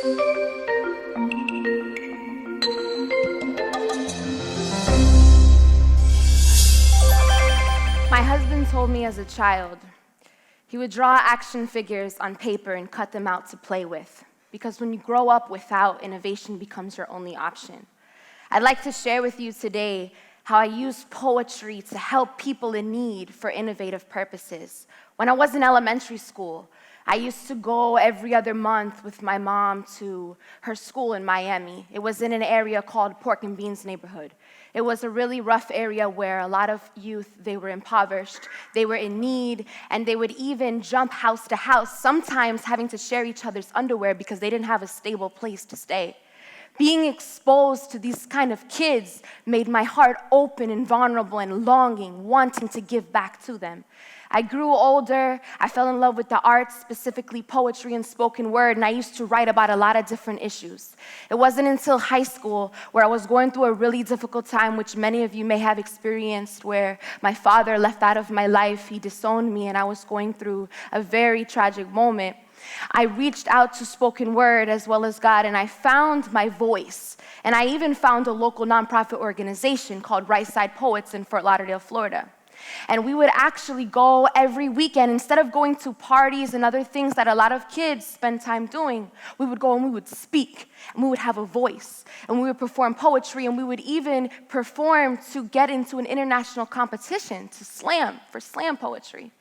My husband told me as a child, he would draw action figures on paper and cut them out to play with, because when you grow up without, innovation becomes your only option. I'd like to share with you today how I use poetry to help people in need for innovative purposes. When I was in elementary school, I used to go every other month with my mom to her school in Miami. It was in an area called Pork and Beans neighborhood. It was a really rough area where a lot of youth, they were impoverished, they were in need, and they would even jump house to house, sometimes having to share each other's underwear because they didn't have a stable place to stay. Being exposed to these kind of kids made my heart open and vulnerable and longing, wanting to give back to them. I grew older, I fell in love with the arts, specifically poetry and spoken word, and I used to write about a lot of different issues. It wasn't until high school where I was going through a really difficult time, which many of you may have experienced, where my father left out of my life, he disowned me, and I was going through a very tragic moment. I reached out to spoken word as well as God, and I found my voice. And I even found a local nonprofit organization called Right Side Poets in Fort Lauderdale, Florida. And we would actually go every weekend. Instead of going to parties and other things that a lot of kids spend time doing, we would go and we would speak, and we would have a voice, and we would perform poetry, and we would even perform to get into an international competition for slam poetry.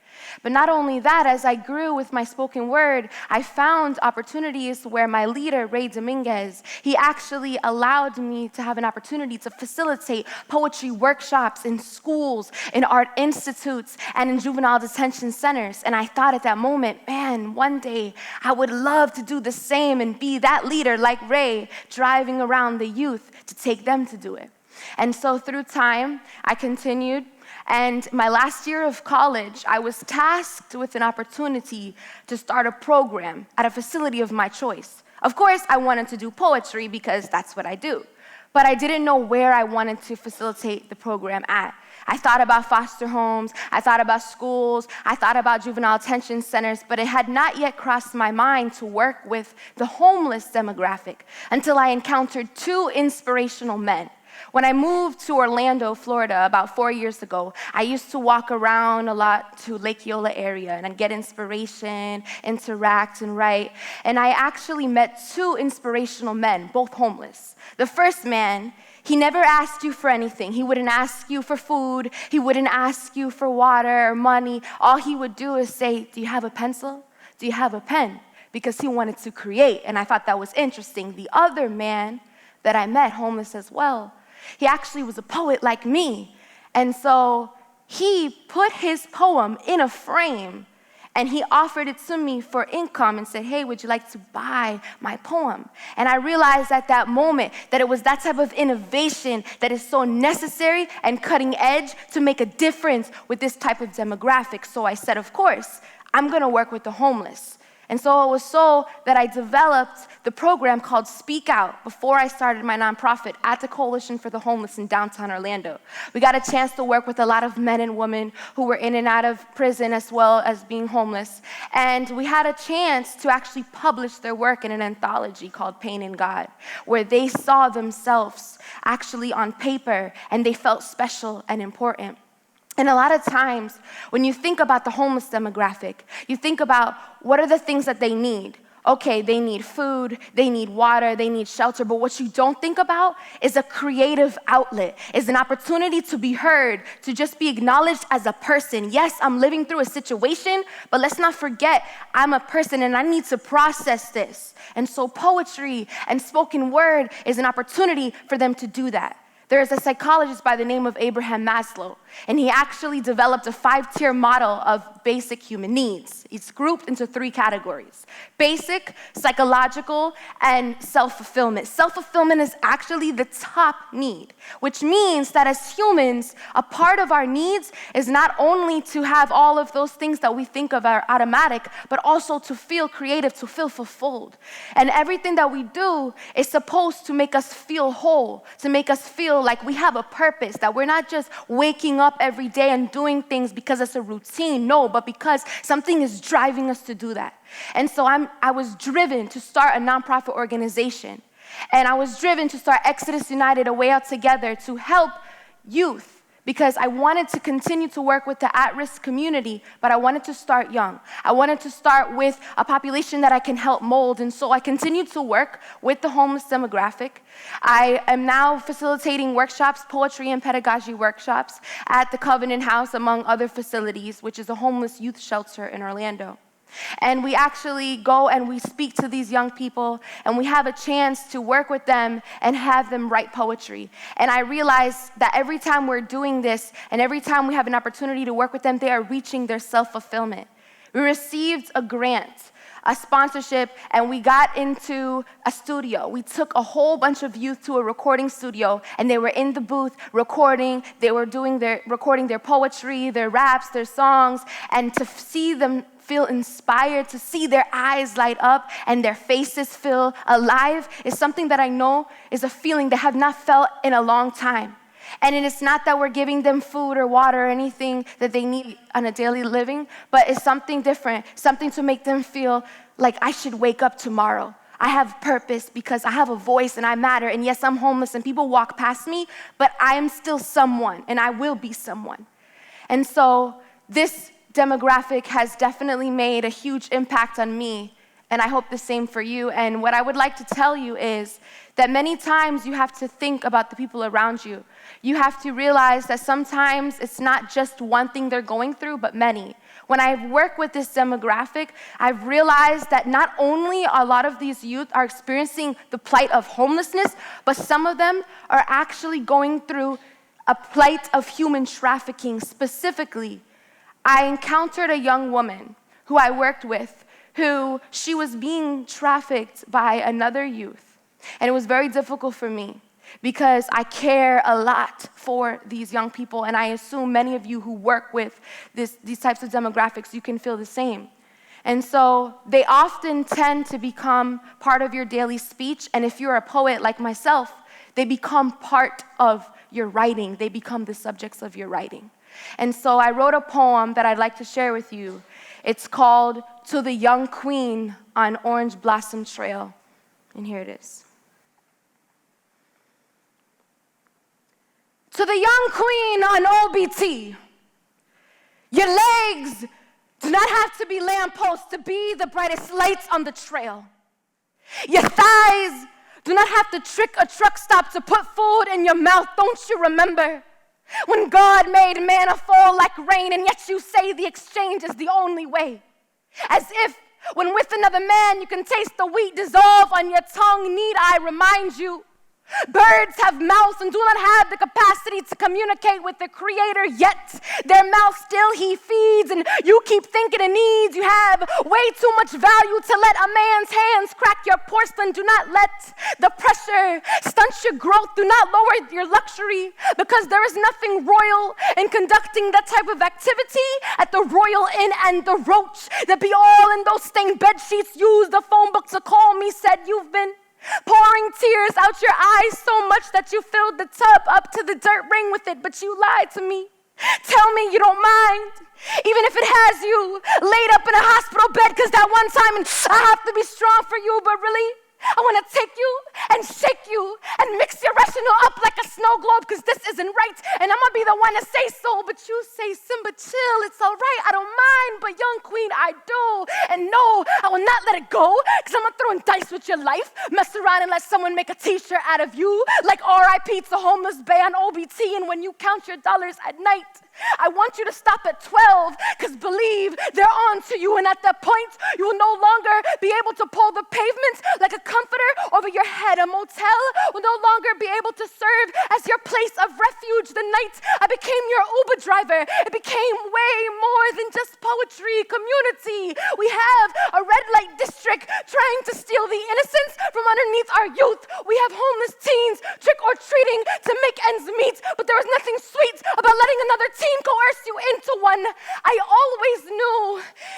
But not only that, as I grew with my spoken word, I found opportunities where my leader, Ray Dominguez, he actually allowed me to have an opportunity to facilitate poetry workshops in schools, in art institutes, and in juvenile detention centers. And I thought at that moment, man, one day I would love to do the same and be that leader like Ray, driving around the youth to take them to do it. And so through time, I continued. And my last year of college, I was tasked with an opportunity to start a program at a facility of my choice. Of course, I wanted to do poetry because that's what I do. But I didn't know where I wanted to facilitate the program at. I thought about foster homes, I thought about schools, I thought about juvenile detention centers, but it had not yet crossed my mind to work with the homeless demographic until I encountered two inspirational men. When I moved to Orlando, Florida, about 4 years ago, I used to walk around a lot to Lake Eola area and I'd get inspiration, interact, and write. And I actually met two inspirational men, both homeless. The first man, he never asked you for anything. He wouldn't ask you for food. He wouldn't ask you for water or money. All he would do is say, "Do you have a pencil? Do you have a pen?" Because he wanted to create, and I thought that was interesting. The other man that I met, homeless as well, he actually was a poet like me. And so he put his poem in a frame and he offered it to me for income and said, "Hey, would you like to buy my poem?" And I realized at that moment that it was that type of innovation that is so necessary and cutting edge to make a difference with this type of demographic. So I said, of course, I'm gonna work with the homeless. And so it was so that I developed the program called Speak Out before I started my nonprofit at the Coalition for the Homeless in downtown Orlando. We got a chance to work with a lot of men and women who were in and out of prison as well as being homeless. And we had a chance to actually publish their work in an anthology called Pain in God, where they saw themselves actually on paper and they felt special and important. And a lot of times, when you think about the homeless demographic, you think about what are the things that they need. Okay, they need food, they need water, they need shelter, but what you don't think about is a creative outlet, is an opportunity to be heard, to just be acknowledged as a person. Yes, I'm living through a situation, but let's not forget I'm a person and I need to process this. And so poetry and spoken word is an opportunity for them to do that. There is a psychologist by the name of Abraham Maslow, and he actually developed a 5-tier model of basic human needs. It's grouped into 3 categories: basic, psychological, and self-fulfillment. Self-fulfillment is actually the top need, which means that as humans, a part of our needs is not only to have all of those things that we think of are automatic, but also to feel creative, to feel fulfilled. And everything that we do is supposed to make us feel whole, to make us feel feel like we have a purpose, that we're not just waking up every day and doing things because it's a routine, no, but because something is driving us to do that. And so I was driven to start a nonprofit organization. And I was driven to start Exodus United, A Way Out Together, to help youth, because I wanted to continue to work with the at-risk community, but I wanted to start young. I wanted to start with a population that I can help mold, and so I continued to work with the homeless demographic. I am now facilitating workshops, poetry and pedagogy workshops, at the Covenant House, among other facilities, which is a homeless youth shelter in Orlando. And we actually go and we speak to these young people, and we have a chance to work with them and have them write poetry. And I realize that every time we're doing this and every time we have an opportunity to work with them, they are reaching their self-fulfillment. We received a grant, a sponsorship, and we got into a studio. We took a whole bunch of youth to a recording studio, and they were in the booth recording. They were recording their poetry, their raps, their songs, and to see them feel inspired, to see their eyes light up and their faces feel alive is something that I know is a feeling they have not felt in a long time. And it's not that we're giving them food or water or anything that they need on a daily living, but it's something different, something to make them feel like I should wake up tomorrow. I have purpose because I have a voice and I matter. And yes, I'm homeless and people walk past me, but I am still someone and I will be someone. And so this demographic has definitely made a huge impact on me, and I hope the same for you. And what I would like to tell you is that many times you have to think about the people around you. You have to realize that sometimes it's not just one thing they're going through, but many. When I've worked with this demographic, I've realized that not only a lot of these youth are experiencing the plight of homelessness, but some of them are actually going through a plight of human trafficking. Specifically, I encountered a young woman who I worked with, who she was being trafficked by another youth. And it was very difficult for me because I care a lot for these young people, and I assume many of you who work with these types of demographics, you can feel the same. And so they often tend to become part of your daily speech, and if you're a poet like myself, they become part of your writing. They become the subjects of your writing. And so I wrote a poem that I'd like to share with you. It's called To the Young Queen on Orange Blossom Trail. And here it is. To the young queen on OBT, your legs do not have to be lampposts to be the brightest lights on the trail. Your thighs do not have to trick a truck stop to put food in your mouth. Don't you remember when God made manna fall like rain, and yet you say the exchange is the only way? As if when with another man you can taste the wheat dissolve on your tongue, need I remind you? Birds have mouths and do not have the capacity to communicate with the Creator, yet their mouth still He feeds, and you keep thinking it needs. You have way too much value to let a man's hands crack your porcelain. Do not let the pressure stunt your growth. Do not lower your luxury, because there is nothing royal in conducting that type of activity at the Royal Inn and the Roach. That be all in those stained bed sheets. Use the phone book to call me. Said you've been pouring tears out your eyes so much that you filled the tub up to the dirt ring with it, but you lied to me. Tell me you don't mind, even if it has you laid up in a hospital bed, because that one time and I have to be strong for you, but really, I want to take you and shake you and mix your rational up like a snow globe, because this isn't right, and I'm going to be the one to say so, but you say, Simba, chill, it's all right, I don't mind, but young queen, I do, and no, I will not let it go, because I'm going to throw in dice with your life, mess around and let someone make a t-shirt out of you, like R.I.P. to homeless bay on OBT, and when you count your dollars at night, I want you to stop at 12, because believe they're on to you, and at that point, you will no longer be able to pull the pavement like a comforter over your head. A motel will no longer be able to serve as your place of refuge. The night I became your Uber driver, it became way more than just poetry, community. We have a red light district trying to steal the innocence from underneath our youth. We have homeless teens trick-or-treating to make ends meet, but there is nothing sweet about letting another teen coerce you into one. I always knew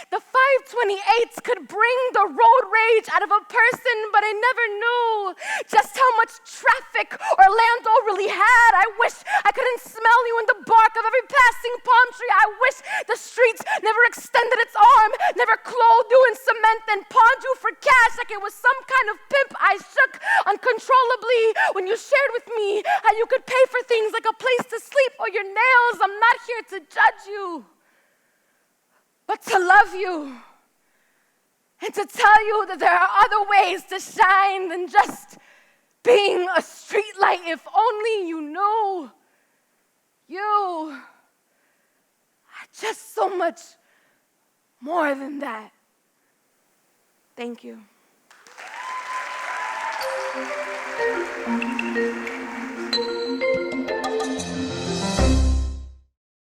the 528s could bring the road rage out of a person, but I never knew knew just how much traffic Orlando really had. I wish I couldn't smell you in the bark of every passing palm tree. I wish the streets never extended its arm, never clothed you in cement and pawned you for cash like it was some kind of pimp. I shook uncontrollably when you shared with me how you could pay for things like a place to sleep or your nails. I'm not here to judge you, but to love you and to tell you that there are other ways to shine than just being a streetlight. If only you knew, you are just so much more than that. Thank you.